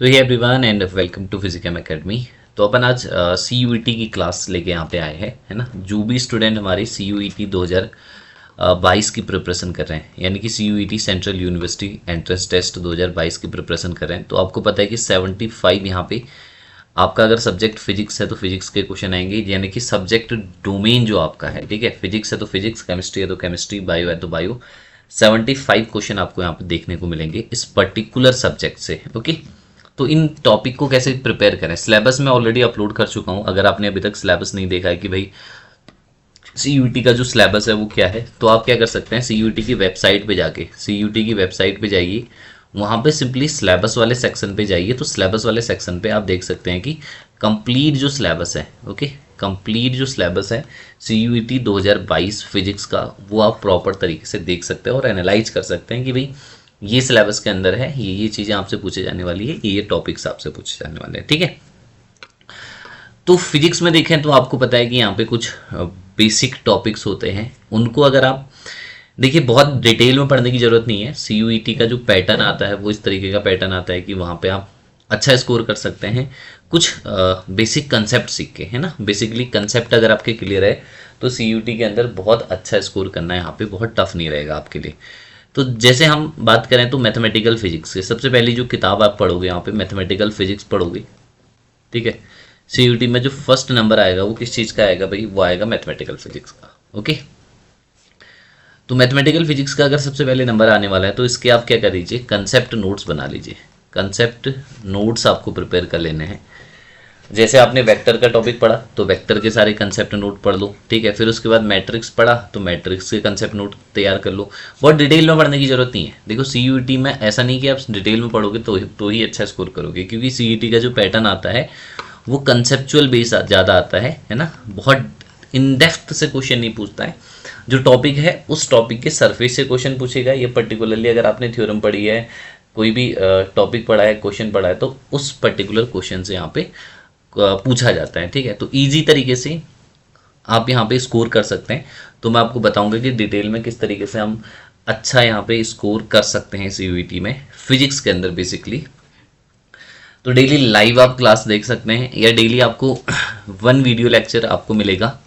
तो hey everyone and welcome to Physicum Academy. तो अपन आज सी यू ई टी की क्लास लेके यहाँ पे आए हैं, है ना। जो भी स्टूडेंट हमारे सी यू ई टी 2022 की प्रिपरेशन कर रहे हैं, यानी कि C U E T central university entrance test 2022 की प्रिपरेशन कर रहे हैं, तो आपको पता है कि 75 यहाँ पे आपका अगर सब्जेक्ट फिजिक्स है तो फिजिक्स के क्वेश्चन आएंगे, यानी कि सब्जेक्ट डोमेन जो आपका है, ठीक है। फिजिक्स है तो फिजिक्स, केमिस्ट्री है तो केमिस्ट्री, बायो है तो बायो। 75 क्वेश्चन आपको यहाँ पे देखने को मिलेंगे इस पर्टिकुलर सब्जेक्ट से, ओके। तो इन टॉपिक को कैसे प्रिपेयर करें, सिलेबस मैं ऑलरेडी अपलोड कर चुका हूँ। अगर आपने अभी तक सिलेबस नहीं देखा है कि भाई सी यू टी का जो सिलेबस है वो क्या है, तो आप क्या कर सकते हैं, सी यू टी की वेबसाइट पे जाके, सी यू टी की वेबसाइट पे जाइए, वहाँ पे सिंपली सिलेबस वाले सेक्शन पे जाइए। तो सिलेबस वाले सेक्शन पे आप देख सकते हैं कि कंप्लीट जो सिलेबस है, ओके, कंप्लीट जो सिलेबस है सी यू टी 2022 फिजिक्स का, वो आप प्रॉपर तरीके से देख सकते हैं और एनालाइज कर सकते हैं कि भाई ये सिलेबस के अंदर है, ये चीज़ें आपसे पूछे जाने वाली है, ये टॉपिक्स आपसे पूछे जाने वाले हैं, ठीक है। तो फिजिक्स में देखें तो आपको पता है कि यहाँ पे कुछ बेसिक टॉपिक्स होते हैं, उनको अगर आप देखिए, बहुत डिटेल में पढ़ने की ज़रूरत नहीं है। सी यू ई टी का जो पैटर्न आता है वो इस तरीके का पैटर्न आता है कि वहाँ पे आप अच्छा स्कोर कर सकते हैं कुछ बेसिक कंसेप्ट सीख के, है ना। बेसिकली कंसेप्ट अगर आपके क्लियर है तो सी यू टी के अंदर बहुत अच्छा स्कोर करना है, यहाँ पे बहुत टफ नहीं रहेगा आपके लिए। तो जैसे हम बात करें तो मैथमेटिकल फिजिक्स की सबसे पहली जो किताब आप पढ़ोगे, यहाँ पे मैथमेटिकल फिजिक्स पढ़ोगे, ठीक है। सी यू टी में जो फर्स्ट नंबर आएगा वो किस चीज़ का आएगा भाई, वो आएगा मैथमेटिकल फिजिक्स का, ओके। तो मैथमेटिकल फिजिक्स का अगर सबसे पहले नंबर आने वाला है तो इसके आप क्या कर लीजिए, कंसेप्ट नोट्स बना लीजिए। कंसेप्ट नोट्स आपको प्रिपेयर कर लेने हैं। जैसे आपने वेक्टर का टॉपिक पढ़ा तो वेक्टर के सारे कंसेप्ट नोट पढ़ लो, ठीक है। फिर उसके बाद मैट्रिक्स पढ़ा तो मैट्रिक्स के कंसेप्ट नोट तैयार कर लो। बहुत डिटेल में पढ़ने की जरूरत नहीं है। देखो सी यू टी में ऐसा नहीं कि आप डिटेल में पढ़ोगे तो ही अच्छा स्कोर करोगे, क्योंकि सी यू टी का जो पैटर्न आता है वो कंसेप्चुअल बेस ज़्यादा आता है ना। बहुत इन डेप्थ से क्वेश्चन नहीं पूछता है। जो टॉपिक है उस टॉपिक के सरफेस से क्वेश्चन पूछेगा। ये पर्टिकुलरली अगर आपने थ्योरम पढ़ी है, कोई भी टॉपिक पढ़ा है, क्वेश्चन पढ़ा है, तो उस पर्टिकुलर क्वेश्चन से यहाँ पे पूछा जाता है, ठीक है। तो इजी तरीके से आप यहाँ पे स्कोर कर सकते हैं। तो मैं आपको बताऊंगा कि डिटेल में किस तरीके से हम अच्छा यहाँ पे स्कोर कर सकते हैं सी यू टी में फिजिक्स के अंदर बेसिकली। तो डेली लाइव आप क्लास देख सकते हैं, या डेली आपको वन वीडियो लेक्चर आपको मिलेगा,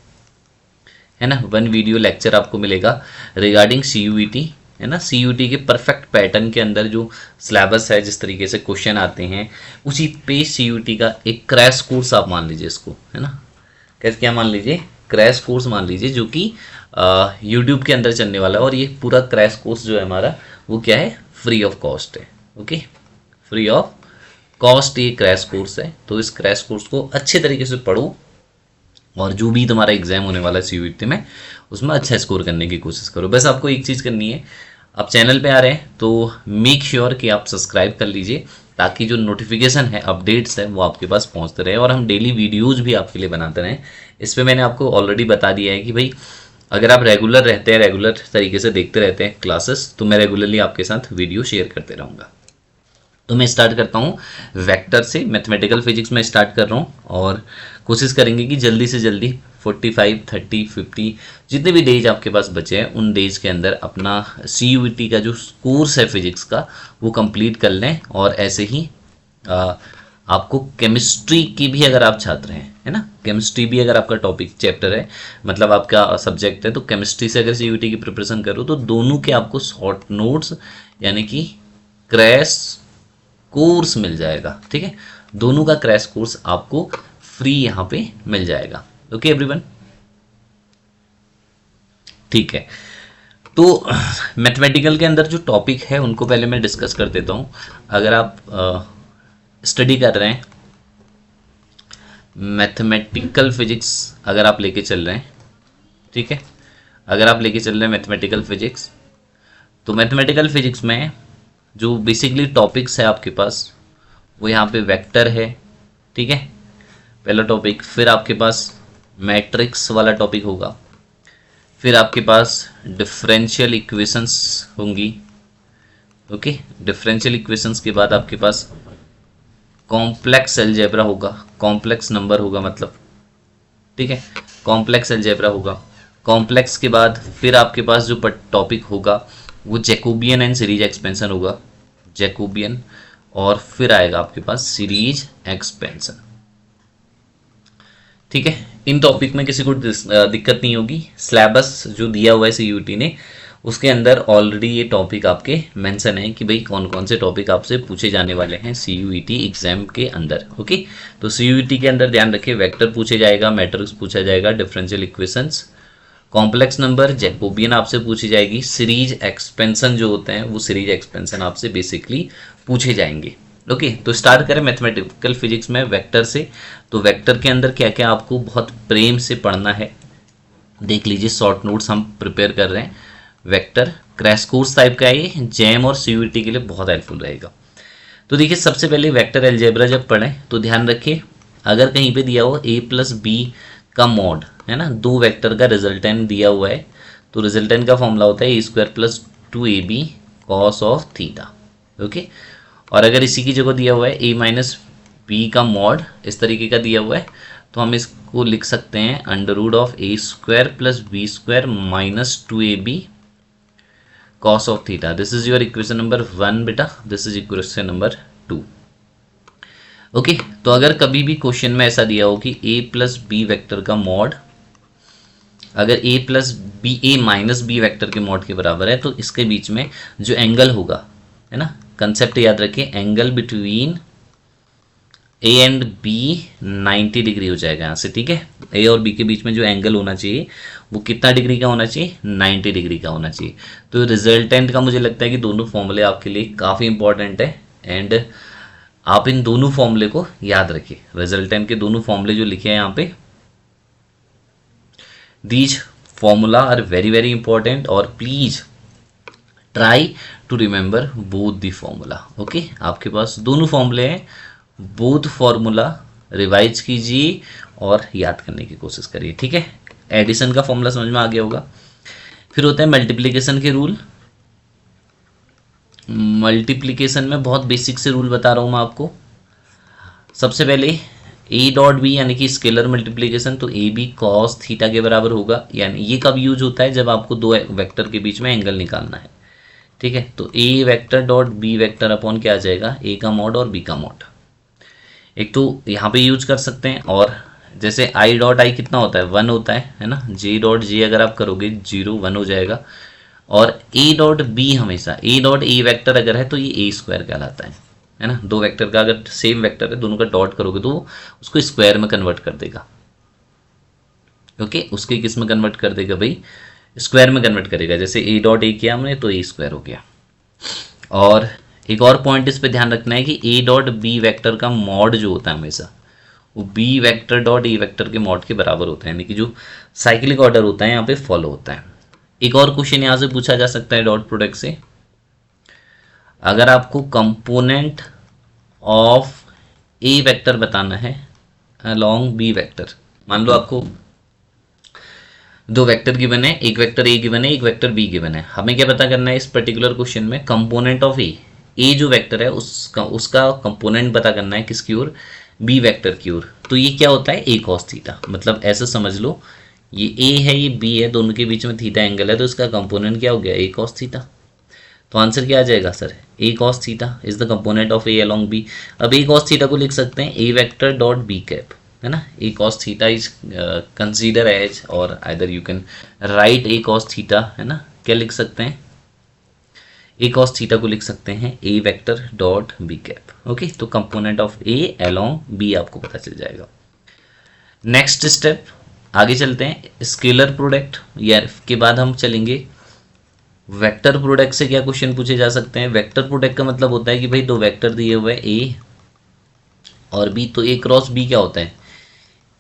है ना। वन वीडियो लेक्चर आपको मिलेगा रिगार्डिंग सी यू टी, है ना। सी यू टी के परफेक्ट पैटर्न के अंदर जो सिलेबस है, जिस तरीके से क्वेश्चन आते हैं, उसी पे सी यू टी का एक क्रैश कोर्स आप मान लीजिए इसको, है ना। कैसे, क्या मान लीजिए, क्रैश कोर्स मान लीजिए, जो कि यूट्यूब के अंदर चलने वाला है। और ये पूरा क्रैश कोर्स जो है हमारा, वो क्या है, फ्री ऑफ कॉस्ट है, ओके। फ्री ऑफ कॉस्ट ये क्रैश कोर्स है। तो इस क्रैश कोर्स को अच्छे तरीके से पढ़ो और जो भी तुम्हारा एग्जाम होने वाला है सी यू टी में, उसमें अच्छा स्कोर करने की कोशिश करो। बस आपको एक चीज़ करनी है, आप चैनल पे आ रहे हैं तो मेक श्योर कि आप सब्सक्राइब कर लीजिए, ताकि जो नोटिफिकेशन है, अपडेट्स है, वो आपके पास पहुंचते रहे और हम डेली वीडियोज़ भी आपके लिए बनाते रहें। इस पर मैंने आपको ऑलरेडी बता दिया है कि भाई अगर आप रेगुलर रहते हैं, रेगुलर तरीके से देखते रहते हैं क्लासेस, तो मैं रेगुलरली आपके साथ वीडियो शेयर करते रहूँगा। तो मैं स्टार्ट करता हूँ वेक्टर से, मैथमेटिकल फिजिक्स में स्टार्ट कर रहा हूँ और कोशिश करेंगे कि जल्दी से जल्दी 45, 30, 50 जितने भी डेज आपके पास बचे हैं, उन डेज के अंदर अपना सी यू टी का जो कोर्स है फिजिक्स का, वो कंप्लीट कर लें। और ऐसे ही आपको केमिस्ट्री की भी अगर आप छात्र हैं, है ना, केमिस्ट्री भी अगर आपका टॉपिक चैप्टर है, मतलब आपका सब्जेक्ट है, तो केमिस्ट्री से अगर सी यू टी की प्रिपरेशन करो तो दोनों के आपको शॉर्ट नोट्स यानी कि क्रैश कोर्स मिल जाएगा, ठीक है। दोनों का क्रैश कोर्स आपको फ्री यहाँ पे मिल जाएगा, ओके एवरीवन, ठीक है। तो मैथमेटिकल के अंदर जो टॉपिक है उनको पहले मैं डिस्कस कर देता हूँ। अगर आप स्टडी कर रहे हैं मैथमेटिकल फिजिक्स, अगर आप लेके चल रहे हैं, ठीक है, अगर आप लेके चल रहे हैं मैथमेटिकल फिजिक्स, तो मैथमेटिकल फिजिक्स में जो बेसिकली टॉपिक्स है आपके पास, वो यहाँ पे वेक्टर है, ठीक है, पहला टॉपिक। फिर आपके पास मैट्रिक्स वाला टॉपिक होगा। फिर आपके पास डिफरेंशियल इक्वेशंस होंगी, ओके। डिफरेंशियल इक्वेशंस के बाद आपके पास कॉम्प्लेक्स अलजेब्रा होगा, कॉम्प्लेक्स नंबर होगा मतलब, ठीक है, कॉम्प्लेक्स अलजेब्रा होगा। कॉम्प्लेक्स के बाद फिर आपके पास जो टॉपिक होगा वो जैकोबियन एंड सीरीज एक्सपेंशन होगा, जैकोबियन और फिर आएगा आपके पास सीरीज एक्सपेंशन। ठीक है, इन टॉपिक में किसी को दिक्कत नहीं होगी। सिलेबस जो दिया हुआ है सीयूटी ने उसके अंदर ऑलरेडी ये टॉपिक आपके मेंशन है कि भाई कौन कौन से टॉपिक आपसे पूछे जाने वाले हैं सीयूईटी एग्जाम के अंदर। ओके, तो सीयूईटी के अंदर ध्यान रखिए वेक्टर पूछे जाएगा, मैट्रिक्स पूछा जाएगा, differential equations, complex number, Jacobian आपसे पूछी जाएगी, सीरीज एक्सपेंशन जो होते हैं वो सीरीज एक्सपेंशन आपसे बेसिकली पूछे जाएंगे। ओके, तो स्टार्ट करें मैथमेटिकल फिजिक्स में वेक्टर से। तो वेक्टर के अंदर क्या क्या आपको बहुत प्रेम से पढ़ना है देख लीजिए, शॉर्ट नोट्स हम प्रिपेयर कर रहे हैं। वेक्टर क्रैश कोर्स टाइप का है ये, जैम और सीयूईटी के लिए बहुत हेल्पफुल रहेगा। तो देखिए सबसे पहले वेक्टर अलजेब्रा जब पढ़ें तो ध्यान रखिए अगर कहीं पे दिया हो a प्लस बी का मॉड है ना, दो वेक्टर का रिजल्टेंट दिया हुआ है तो रिजल्टेंट का फॉर्मूला होता है a square plus 2ab cos of theta. Okay, और अगर इसी की जगह दिया हुआ है a माइनस बी का मॉड इस तरीके का दिया हुआ है तो हम इसको लिख सकते हैं under root of a square plus B square minus 2ab cos of theta. This is your equation number 1 बेटा, this is equation number 2. Okay, तो अगर कभी भी क्वेश्चन में ऐसा दिया हो कि a प्लस बी वैक्टर का मॉड अगर a plus B a minus B vector के मॉड के बराबर है तो इसके बीच में जो एंगल होगा है ना, कंसेप्ट याद रखिए, angle between a and b 90 degree हो जाएगा यहाँ से। ठीक है, a और b के बीच में जो एंगल होना चाहिए वो कितना डिग्री का होना चाहिए, 90 डिग्री का होना चाहिए। तो रिजल्टेंट का मुझे लगता है कि दोनों फॉर्मूले आपके लिए काफ़ी इंपॉर्टेंट है एंड आप इन दोनों फॉर्मूले को याद रखिए। रिजल्टेंट के दोनों फॉर्मूले जो लिखे हैं यहाँ पे, these formula are very very important और please try to remember both the formula. Okay, आपके पास दोनों फॉर्मूले हैं, बोथ फॉर्मूला रिवाइज कीजिए और याद करने की कोशिश करिए। ठीक है, एडिशन का फॉर्मूला समझ में आ गया होगा। फिर होता है मल्टीप्लिकेशन के रूल। मल्टीप्लिकेशन में बहुत बेसिक से रूल बता रहा हूं मैं आपको। सबसे पहले a डॉट बी यानी कि स्केलर मल्टीप्लिकेशन, तो ए बी कॉस थीटा के बराबर होगा। यानी ये कब यूज होता है, जब आपको दो वेक्टर के बीच में एंगल निकालना है। ठीक है, तो a vector dot B vector upon क्या आ जाएगा, a का मॉड और b का मॉड। एक तो यहाँ पे यूज कर सकते हैं, और जैसे आई डॉट आई कितना होता है, 1 होता है ना। जे डॉट जे अगर आप करोगे 0 1 हो जाएगा। और ए डॉट बी हमेशा ए डॉट ए वेक्टर अगर है तो ये ए स्क्वायर कहलाता है ना। दो वेक्टर का अगर सेम वेक्टर है दोनों का डॉट करोगे तो उसको स्क्वायर में कन्वर्ट कर देगा। ओके, उसके किस में कन्वर्ट कर देगा भाई, स्क्वायर में कन्वर्ट करेगा। जैसे ए डॉट ए किया हमने तो ए स्क्वायर हो गया। और एक और पॉइंट इस पे ध्यान रखना है कि ए डॉट बी वेक्टर का मॉड जो होता है हमेशा वो B vector dot A vector के मॉड के बराबर होता है, यानी कि जो साइक्लिक ऑर्डर होता है यहाँ पे फॉलो होता है। एक और क्वेश्चन यहाँ से पूछा जा सकता है डॉट प्रोडक्ट से, अगर आपको कंपोनेंट ऑफ ए वेक्टर बताना है अलोंग बी वेक्टर। मान लो आपको दो वेक्टर गिवन है, एक वेक्टर ए गिवन है, एक वेक्टर बी गिवन है। हमें क्या पता करना है इस पर्टिकुलर क्वेश्चन में, कंपोनेंट ऑफ ए जो वेक्टर है उसका कंपोनेंट पता करना है किसकी ओर, बी वेक्टर की ओर। तो ये क्या होता है, ए कॉस थीटा। मतलब ऐसा समझ लो ये ए है ये बी है, दोनों के बीच में थीटा एंगल है तो इसका कंपोनेंट क्या हो गया, ए कॉस थीटा। तो आंसर क्या आ जाएगा sir, A cos theta is the component of A along B. अब ए कॉस थीटा को लिख सकते हैं A vector dot B cap, है ना। A cos theta is consider as, और either you can write A cos theta, है ना। क्या लिख सकते हैं, ए कॉस थीटा को लिख सकते हैं A vector dot B cap. Okay, तो component of A along B आपको पता चल जाएगा। नेक्स्ट स्टेप आगे चलते हैं, स्केलर प्रोडक्ट या के बाद हम चलेंगे वेक्टर प्रोडक्ट से। क्या क्वेश्चन पूछे जा सकते हैं, वेक्टर प्रोडक्ट का मतलब होता है कि भाई दो वेक्टर दिए हुए हैं ए और बी, तो ए क्रॉस बी क्या होता है,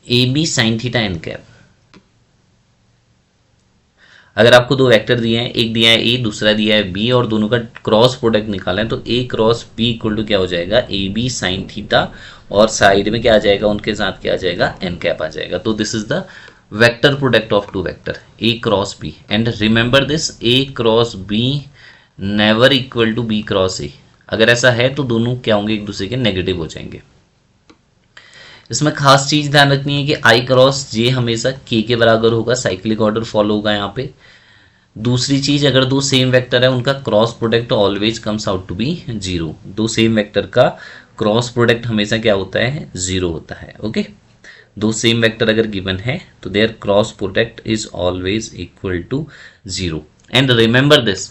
A B sine theta N cap. अगर आपको दो वेक्टर दिए हैं, एक दिया है ए दूसरा दिया है बी, और दोनों का क्रॉस प्रोडक्ट निकाला है तो ए क्रॉस बी इक्वल टू क्या हो जाएगा, ए बी साइन थीटा, और साइड में क्या आ जाएगा, उनके साथ क्या आ जाएगा, एन कैप आ जाएगा। तो this is the vector product of two vector A cross B. And remember this, A cross B never equal to B cross A. अगर ऐसा है तो दोनों क्या होंगे, एक दूसरे के नेगेटिव हो जाएंगे। इसमें खास चीज ध्यान रखनी है कि आई क्रॉस जे हमेशा के बराबर होगा, साइक्लिक ऑर्डर फॉलो होगा यहाँ पे। दूसरी चीज, अगर दो सेम वेक्टर है उनका cross product always comes out to be zero. दो सेम वेक्टर का क्रॉस प्रोडक्ट हमेशा क्या होता है, जीरो होता है। ओके, दो सेम वेक्टर अगर गिवन है तो their cross product is always equal to zero. And remember this,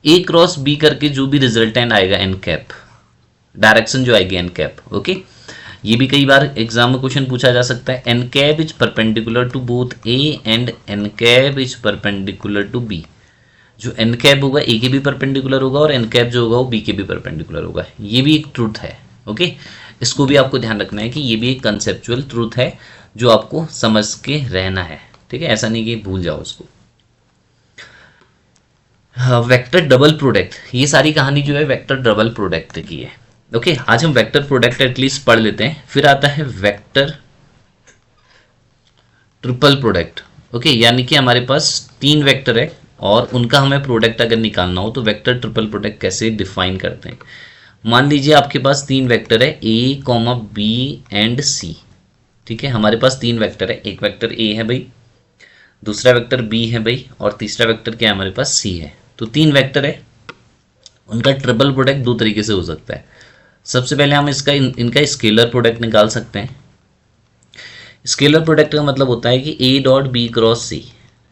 A cross B करके जो भी रिजल्टेंट आएगा एन कैप, डायरेक्शन जो आएगी एन कैप। ओके, ये भी कई बार एग्जाम में क्वेश्चन पूछा जा सकता है। N cap is perpendicular to both A and N cap is perpendicular to B. जो एन कैप होगा ए के भी परपेंडिकुलर होगा और एन कैप जो होगा वो बी के भी परपेंडिकुलर होगा। ये भी एक ट्रूथ है। ओके, इसको भी आपको ध्यान रखना है कि ये भी एक कंसेप्चुअल ट्रूथ है जो आपको समझ के रहना है। ठीक है, ऐसा नहीं कि भूल जाओ उसको। वेक्टर डबल प्रोडक्ट, ये सारी कहानी जो है वेक्टर डबल प्रोडक्ट की है। ओके, आज हम वेक्टर प्रोडक्ट एटलीस्ट पढ़ लेते हैं, फिर आता है वेक्टर ट्रिपल प्रोडक्ट। ओके, यानी कि हमारे पास तीन वेक्टर है और उनका हमें प्रोडक्ट अगर निकालना हो तो वेक्टर ट्रिपल प्रोडक्ट कैसे डिफाइन करते हैं। मान लीजिए आपके पास तीन वेक्टर है ए कॉमा बी एंड सी। ठीक है, हमारे पास तीन वेक्टर है, एक वेक्टर ए है भाई, दूसरा वेक्टर बी है भाई, और तीसरा वेक्टर क्या है हमारे पास, सी है। तो तीन वेक्टर है, उनका ट्रिपल प्रोडक्ट दो तरीके से हो सकता है। सबसे पहले हम इनका स्केलर प्रोडक्ट निकाल सकते हैं। स्केलर प्रोडक्ट का मतलब होता है कि A dot B cross C,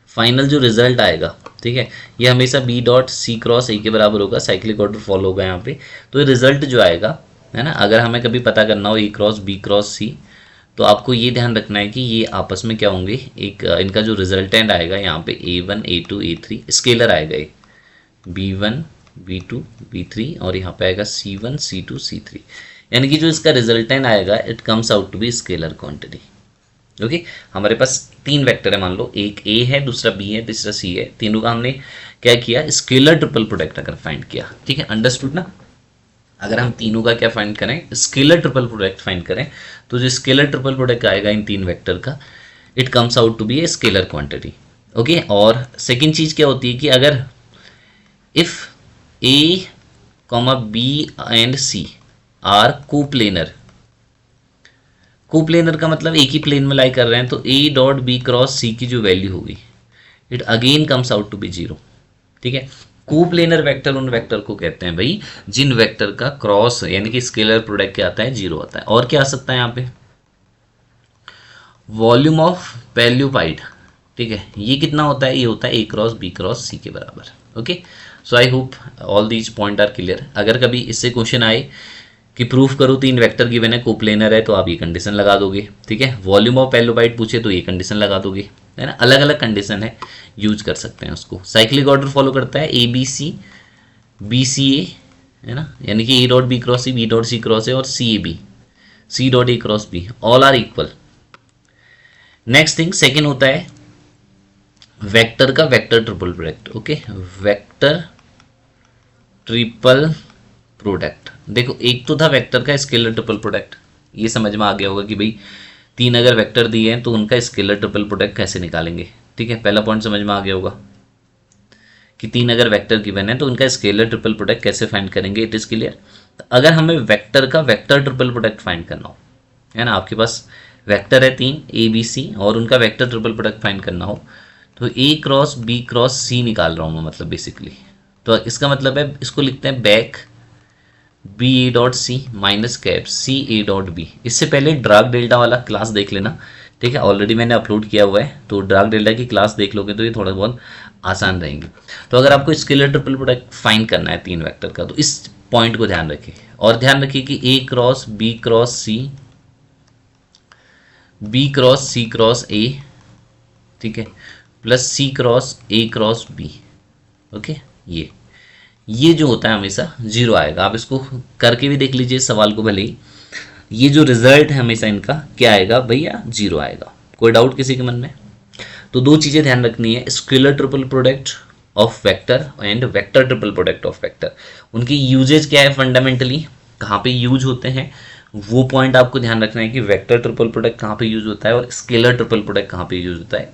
final जो रिजल्ट आएगा, ठीक है, ये हमेशा B dot C cross A के बराबर होगा। साइक्लिक ऑर्डर फॉलो होगा यहाँ पे। तो ये रिजल्ट जो आएगा है ना, अगर हमें कभी पता करना हो ए क्रॉस बी क्रॉस सी, तो आपको ये ध्यान रखना है कि ये आपस में क्या होंगे, एक इनका जो रिजल्टेंट आएगा यहाँ पे A1 A2 A3 स्केलर आएगा, एक B1 B2 B3 और यहाँ पे आएगा C1 C2 C3, यानी कि जो इसका रिजल्टेंट आएगा it comes out to be scalar quantity. Okay, हमारे पास तीन वेक्टर है, मान लो एक A है, दूसरा B है, तीसरा C है। तीनों का हमने क्या किया, स्केलर ट्रिपल प्रोडक्ट अगर फाइंड किया। ठीक है, अंडरस्टूड ना। अगर हम तीनों का क्या फाइंड करें, स्केलर ट्रिपल प्रोडक्ट फाइंड करें, तो जो स्केलर ट्रिपल प्रोडक्ट आएगा इन तीन वेक्टर का, it comes out to be a scalar quantity. Okay, और सेकंड चीज क्या होती है कि अगर if A comma B and C are coplanar, coplanar का मतलब एक ही प्लेन में लाई कर रहे हैं, तो A dot B cross C की जो वैल्यू होगी it again comes out to be zero. ठीक है, कोप्लेनर वेक्टर उन वेक्टर को कहते हैं भाई जिन वेक्टर का क्रॉस यानी कि स्केलर प्रोडक्ट क्या आता है, जीरो आता है। और क्या आ सकता है यहाँ पे, वॉल्यूम ऑफ पैल्यूपाइड। ठीक है, ये कितना होता है, ये होता है A cross B cross C के बराबर। Okay, so I hope all these point are clear. अगर कभी इससे क्वेश्चन आए कि प्रूफ करो तीन वेक्टर गिवन है कोप्लेनर है, तो आप ये कंडीशन लगा दोगे। ठीक है, वॉल्यूम ऑफ पैल्यूपाइड पूछे तो ये कंडीशन लगा दोगे, है ना। अलग अलग कंडीशन है, यूज कर सकते हैं उसको। साइक्लिक ऑर्डर फॉलो करता है A B C B C ए, है ना, यानी कि A dot B cross C B dot C cross A और C A B C dot A cross B, all are equal. Next thing second होता है vector का vector triple product. Okay, vector triple product. देखो, एक तो था vector का scalar triple product, ये समझ में आ गया होगा कि भाई तीन अगर वेक्टर दिए हैं तो उनका स्केलर ट्रिपल प्रोडक्ट कैसे निकालेंगे। ठीक है, पहला पॉइंट समझ में आ गया होगा कि तीन अगर वेक्टर गिवन है तो उनका स्केलर ट्रिपल प्रोडक्ट कैसे फाइंड करेंगे, इट इज क्लियर। अगर हमें वेक्टर का वेक्टर ट्रिपल प्रोडक्ट फाइंड करना हो, है ना, आपके पास वेक्टर है तीन ए बी सी और उनका वेक्टर ट्रिपल प्रोडक्ट फाइंड करना हो, तो ए क्रॉस बी क्रॉस सी निकाल रहा हूँ मैं, मतलब बेसिकली। तो इसका मतलब है इसको लिखते हैं back B A dot C minus cap C A dot B. इससे पहले ड्राग डेल्टा वाला क्लास देख लेना। ठीक है, ऑलरेडी मैंने अपलोड किया हुआ है, तो ड्राग डेल्टा की क्लास देख लोगे तो ये थोड़ा बहुत आसान रहेंगे। तो अगर आपको स्केलर ट्रिपल प्रोडक्ट फाइंड करना है तीन वेक्टर का, तो इस पॉइंट को ध्यान रखिए। और ध्यान रखिए कि A cross B cross C B cross C cross A, ठीक है, plus C cross A cross B. Okay, ये जो होता है हमेशा जीरो आएगा। आप इसको करके भी देख लीजिए सवाल को भले ही, ये जो रिजल्ट है हमेशा इनका क्या आएगा भैया, जीरो आएगा। कोई डाउट किसी के मन में? तो दो चीजें ध्यान रखनी है, scalar triple product of vector and vector triple product of vector. उनकी यूजेज क्या है, फंडामेंटली कहाँ पे यूज होते हैं, वो पॉइंट आपको ध्यान रखना है कि वेक्टर ट्रिपल प्रोडक्ट कहाँ पे यूज होता है और स्केलर ट्रिपल प्रोडक्ट कहाँ पे यूज होता है।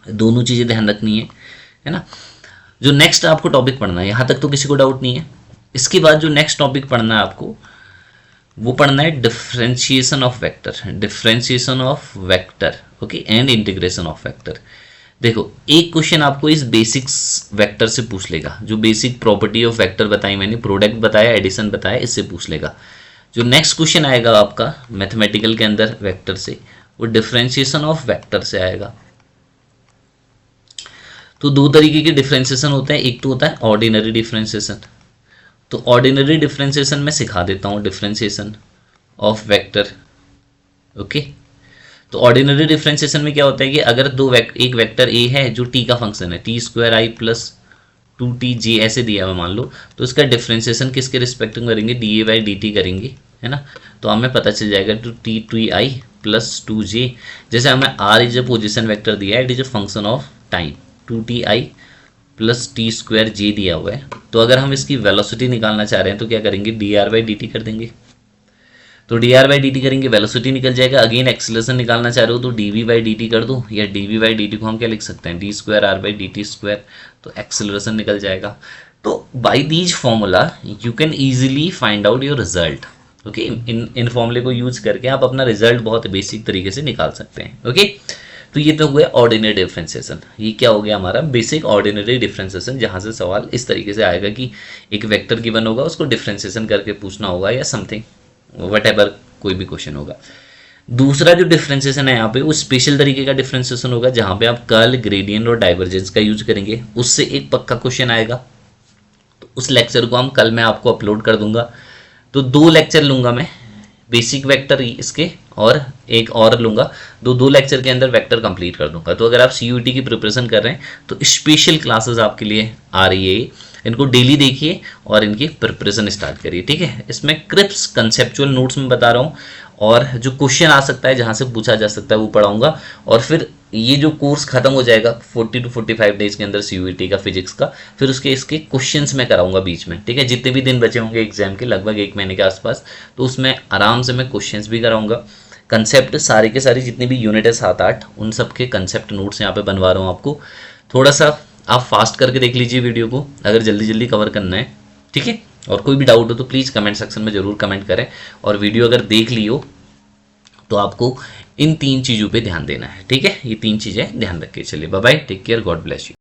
दोनों चीजें ध्यान रखनी है ना। जो नेक्स्ट आपको टॉपिक पढ़ना है, यहाँ तक तो किसी को डाउट नहीं है। इसके बाद जो नेक्स्ट टॉपिक पढ़ना है आपको, वो पढ़ना है differentiation of vector, differentiation of vector, okay, and integration of vector. देखो एक क्वेश्चन आपको इस बेसिक्स वेक्टर से पूछ लेगा, जो बेसिक प्रॉपर्टी ऑफ वेक्टर बताई मैंने, प्रोडक्ट बताया, एडिशन बताया, इससे पूछ लेगा। जो नेक्स्ट क्वेश्चन आएगा आपका मैथमेटिकल के अंदर वेक्टर से, वो डिफरेंशिएशन ऑफ वेक्टर से आएगा। तो दो तरीके के डिफरेंशिएशन होते हैं, एक तो होता है ऑर्डिनरी डिफरेंशिएशन। तो ऑर्डिनरी डिफरेंशिएशन में सिखा देता हूँ, डिफरेंशिएशन ऑफ वेक्टर। ओके, तो ऑर्डिनरी डिफरेंशिएशन में क्या होता है कि अगर एक वेक्टर ए है जो टी का फंक्शन है, टी स्क्वायर आई प्लस 2tj ऐसे दिया हुआ मान लो, तो इसका डिफरेंशिएशन किसके रिस्पेक्ट में करेंगे, डी बाई डी टी करेंगे, है ना। तो हमें पता चल जाएगा two T two I plus 2j, जैसे हमें R is a position vector दिया है, it is a function of time, 2ti plus T square J दिया हुआ है। तो अगर हम इसकी वेलोसिटी निकालना चाह रहे हैं तो क्या करेंगे, D R by D T कर देंगे। तो D R by D T करेंगे, वेलोसिटी निकल जाएगा। अगेन एक्सेलरेशन निकालना चाह रहे हो तो D V by D T कर दो, या D V by D T को हम क्या लिख सकते हैं, D square R by D T square, तो एक्सेलरेशन निकल जाएगा। तो by these formula you can easily find out your result. Okay, इन फॉर्मूले को यूज करके आप अपना रिजल्ट बहुत बेसिक तरीके से निकाल सकते हैं। ओके, तो ये तो हुआ ऑर्डिनरी डिफरेंशिएशन। ये क्या हो गया हमारा बेसिक ऑर्डिनरी डिफरेंशिएशन, जहाँ से सवाल इस तरीके से आएगा कि एक वेक्टर गिवन होगा, उसको डिफरेंशिएशन करके पूछना होगा, या समथिंग वट कोई भी क्वेश्चन होगा। दूसरा जो डिफरेंशिएशन है यहाँ पे, वो स्पेशल तरीके का डिफरेंशिएशन होगा, जहाँ पे आप कर्ल, ग्रेडियंट और डाइवर्जेंस का यूज करेंगे। उससे एक पक्का क्वेश्चन आएगा, तो उस लेक्चर को हम कल मैं आपको अपलोड कर दूंगा। तो 2 लेक्चर लूंगा मैं, बेसिक वेक्टर इसके, और एक और लूंगा, दो लेक्चर के अंदर वेक्टर कंप्लीट कर दूंगा। तो अगर आप सीयूईटी की प्रिपरेशन कर रहे हैं तो स्पेशल क्लासेस आपके लिए आ रही है, इनको डेली देखिए और इनकी प्रिपरेशन स्टार्ट करिए, ठीक है। इसमें क्रिप्स कंसेप्चुअल नोट्स में बता रहा हूँ, और जो क्वेश्चन आ सकता है, जहाँ से पूछा जा सकता है, वो पढ़ाऊंगा। और फिर ये जो कोर्स खत्म हो जाएगा 40 to 45 डेज के अंदर सीयूईटी का फिजिक्स का, फिर इसके क्वेश्चंस मैं कराऊंगा बीच में, ठीक है। जितने भी दिन बचे होंगे एग्जाम के, लगभग 1 महीने के आसपास, तो उसमें आराम से मैं क्वेश्चंस भी कराऊंगा। कंसेप्ट सारे के सारे जितनी भी यूनिट है 7-8, उन सब के कंसेप्ट नोट्स यहाँ पे बनवा रहा हूँ आपको। थोड़ा सा आप फास्ट करके देख लीजिए वीडियो को, अगर जल्दी जल्दी कवर करना है, ठीक है। और कोई भी डाउट हो तो प्लीज़ कमेंट सेक्शन में ज़रूर कमेंट करें। और वीडियो अगर देख ली हो तो आपको इन 3 चीज़ों पे ध्यान देना है, ठीक है। ये 3 चीज़ें ध्यान रखिए। चलिए bye bye, take care, God bless you.